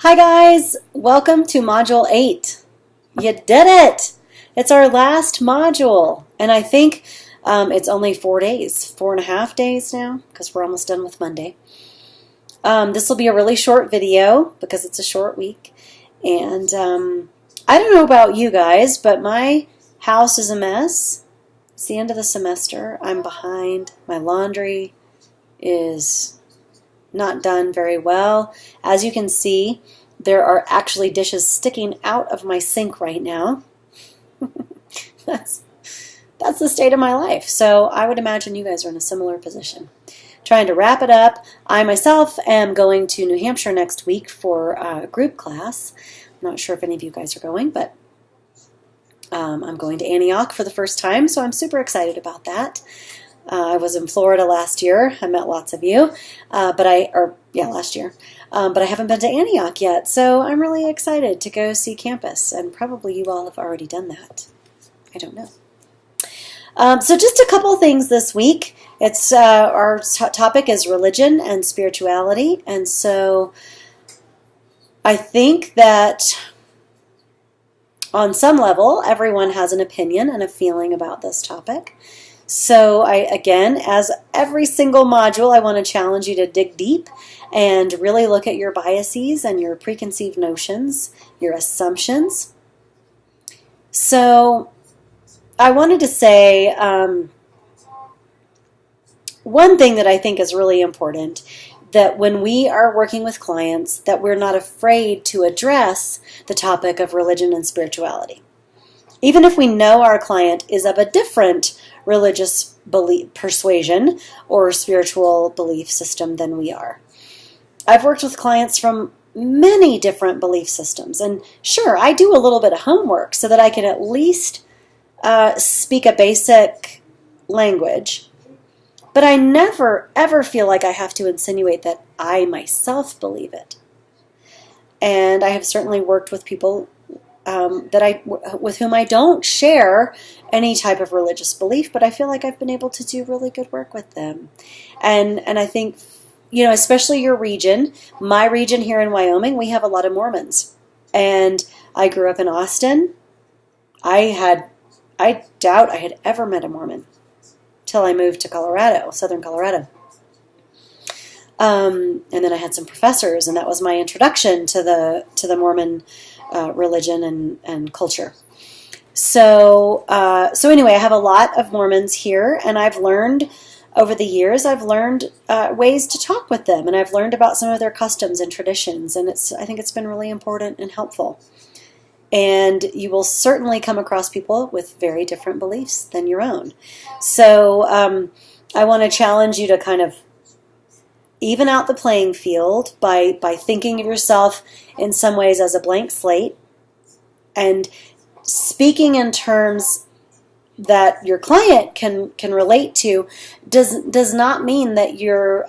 Hi guys, welcome to Module 8. You did it! It's our last module, and I think it's only 4 days, 4.5 days now, because we're almost done with Monday. This will be a really short video because it's a short week, and I don't know about you guys, but my house is a mess. It's the end of the semester. I'm behind. My laundry is not done very well. As you can see, there are actually dishes sticking out of my sink right now. That's the state of my life. So I would imagine you guys are in a similar position. Trying to wrap it up. I myself am going to New Hampshire next week for a group class. I'm not sure if any of you guys are going, but I'm going to Antioch for the first time, so I'm super excited about that. I was in Florida last year. I met lots of you, last year. But I haven't been to Antioch yet, so I'm really excited to go see campus, and probably you all have already done that. I don't know. So just a couple things this week. It's our topic is religion and spirituality, and so I think that on some level, everyone has an opinion and a feeling about this topic. So again, as every single module, I want to challenge you to dig deep and really look at your biases and your preconceived notions, your assumptions. So I wanted to say one thing that I think is really important, that when we are working with clients, that we're not afraid to address the topic of religion and spirituality. Even if we know our client is of a different religious belief, persuasion or spiritual belief system than we are. I've worked with clients from many different belief systems, and sure, I do a little bit of homework so that I can at least speak a basic language, but I never ever feel like I have to insinuate that I myself believe it. And I have certainly worked with people with whom I don't share any type of religious belief, but I feel like I've been able to do really good work with them. And I think, especially your region, my region here in Wyoming, we have a lot of Mormons. And I grew up in Austin. I doubt I had ever met a Mormon till I moved to Colorado, southern Colorado. And then I had some professors, and that was my introduction to the Mormon religion and culture. So anyway, I have a lot of Mormons here, and I've learned over the years, ways to talk with them, and I've learned about some of their customs and traditions, and I think it's been really important and helpful. And you will certainly come across people with very different beliefs than your own. So I want to challenge you to kind of even out the playing field by thinking of yourself in some ways as a blank slate and speaking in terms that your client can relate to does not mean that you're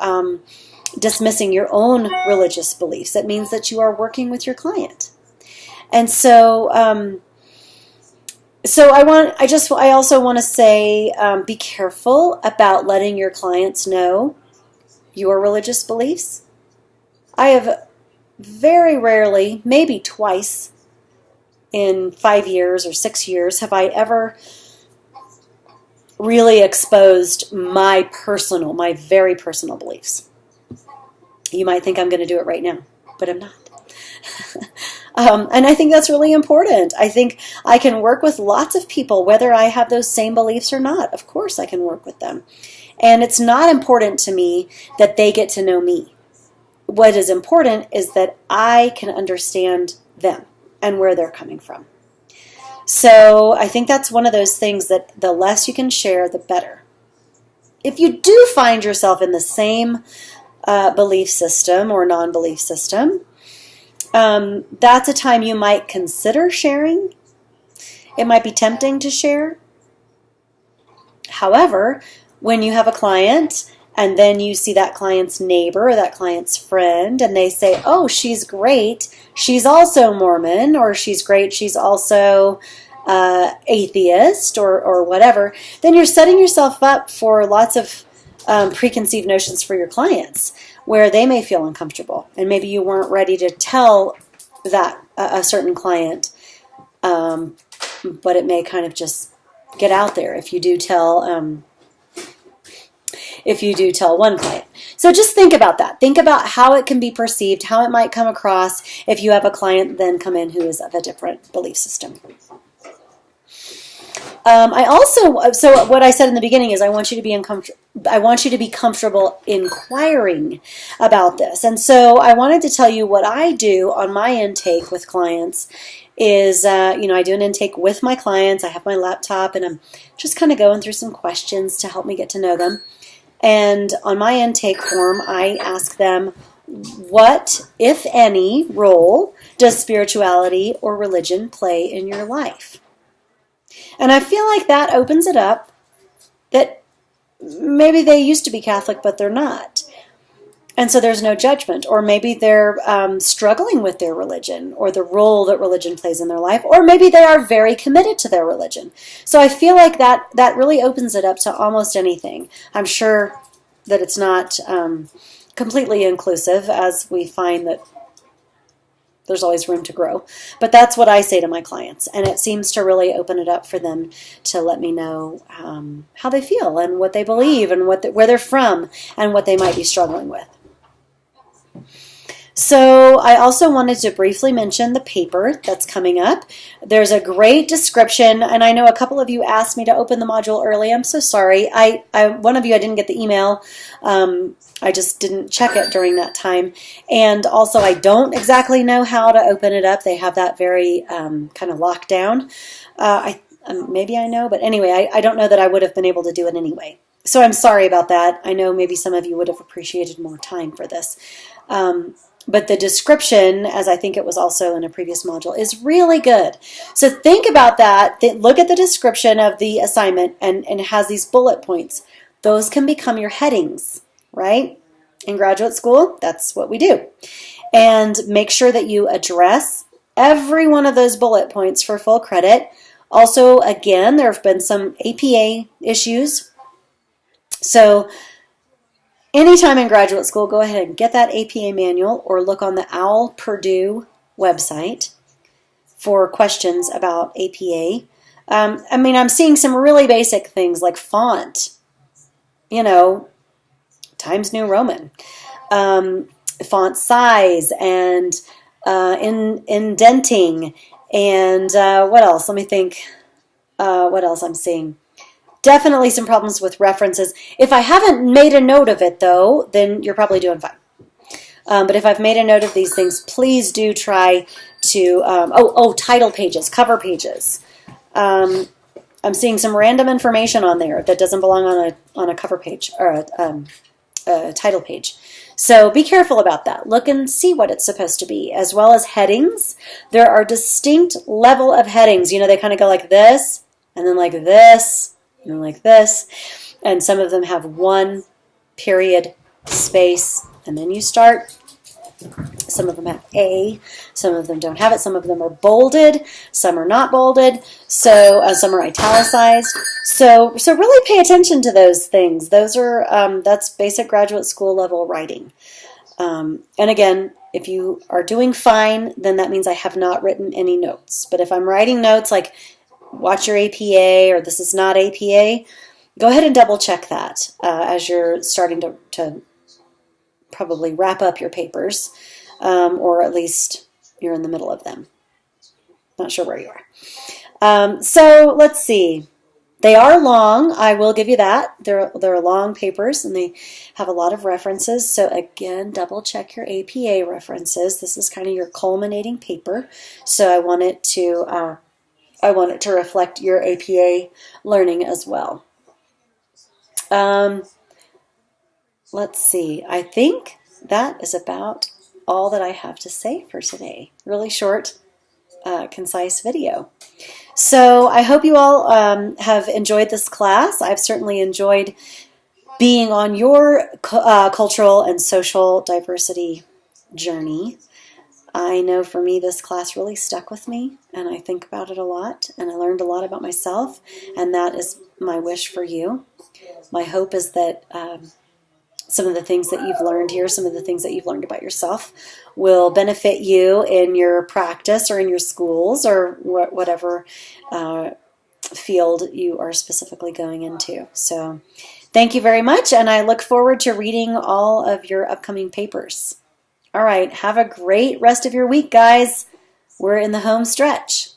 dismissing your own religious beliefs. It means that you are working with your client. And so I also want to say be careful about letting your clients know your religious beliefs. I have very rarely, maybe twice in 5 years or 6 years, have I ever really exposed my very personal beliefs. You might think I'm going to do it right now, but I'm not. And I think that's really important. I think I can work with lots of people, whether I have those same beliefs or not. Of course I can work with them. And it's not important to me that they get to know me. What is important is that I can understand them and where they're coming from. So I think that's one of those things that the less you can share, the better. If you do find yourself in the same belief system or non-belief system, that's a time you might consider sharing. It might be tempting to share. However, when you have a client and then you see that client's neighbor or that client's friend and they say, oh, she's great, she's also Mormon, or she's great, she's also atheist or whatever, then you're setting yourself up for lots of preconceived notions for your clients. where they may feel uncomfortable, and maybe you weren't ready to tell that a certain client, but it may kind of just get out there if you do tell one client. So just think about that. Think about how it can be perceived, how it might come across if you have a client then come in who is of a different belief system. So what I said in the beginning is I want you to be comfortable inquiring about this. And so I wanted to tell you what I do on my intake with clients is, I do an intake with my clients. I have my laptop and I'm just kind of going through some questions to help me get to know them. And on my intake form, I ask them, what, if any, role does spirituality or religion play in your life? And I feel like that opens it up that maybe they used to be Catholic, but they're not. And so there's no judgment. Or maybe they're struggling with their religion or the role that religion plays in their life. Or maybe they are very committed to their religion. So I feel like that really opens it up to almost anything. I'm sure that it's not completely inclusive, as we find that there's always room to grow. But that's what I say to my clients. And it seems to really open it up for them to let me know how they feel and what they believe and where they're from and what they might be struggling with. So I also wanted to briefly mention the paper that's coming up. There's a great description, and I know a couple of you asked me to open the module early. I'm so sorry. One of you, I didn't get the email. I just didn't check it during that time. And also, I don't exactly know how to open it up. They have that very kind of locked down. Maybe I know, but anyway, I don't know that I would have been able to do it anyway. So I'm sorry about that. I know maybe some of you would have appreciated more time for this. But the description, as I think it was also in a previous module, is really good. So think about that. Look at the description of the assignment, and it has these bullet points. Those can become your headings, right? In graduate school, that's what we do. And make sure that you address every one of those bullet points for full credit. Also, again, there have been some APA issues. So anytime in graduate school, go ahead and get that APA manual or look on the OWL Purdue website for questions about APA. I'm seeing some really basic things like font, Times New Roman, font size, and indenting, and what else? Let me think what else I'm seeing. Definitely some problems with references. If I haven't made a note of it, though, then you're probably doing fine. But if I've made a note of these things, please do try to, title pages, cover pages. I'm seeing some random information on there that doesn't belong on a cover page or a title page. So be careful about that. Look and see what it's supposed to be, as well as headings. There are distinct level of headings. They kind of go like this, and then like this, and like this, and some of them have one period, space, and then you start. Some of them have A, some of them don't have it, some of them are bolded, some are not bolded, so some are italicized. So really pay attention to those things. Those are that's basic graduate school level writing. And again, if you are doing fine, then that means I have not written any notes. But if I'm writing notes like watch your APA or this is not APA, go ahead and double check that as you're starting to probably wrap up your papers, or at least you're in the middle of them. Not sure where you are. So let's see. They are long. I will give you that. They're long papers and they have a lot of references. So again, double check your APA references. This is kind of your culminating paper. So I want it to reflect your APA learning as well. Let's see. I think that is about all that I have to say for today. Really short, concise video. So I hope you all have enjoyed this class. I've certainly enjoyed being on your cultural and social diversity journey. I know for me this class really stuck with me, and I think about it a lot, and I learned a lot about myself, and that is my wish for you. My hope is that some of the things that you've learned here, some of the things that you've learned about yourself will benefit you in your practice or in your schools or whatever field you are specifically going into. So thank you very much, and I look forward to reading all of your upcoming papers. All right, have a great rest of your week, guys. We're in the home stretch.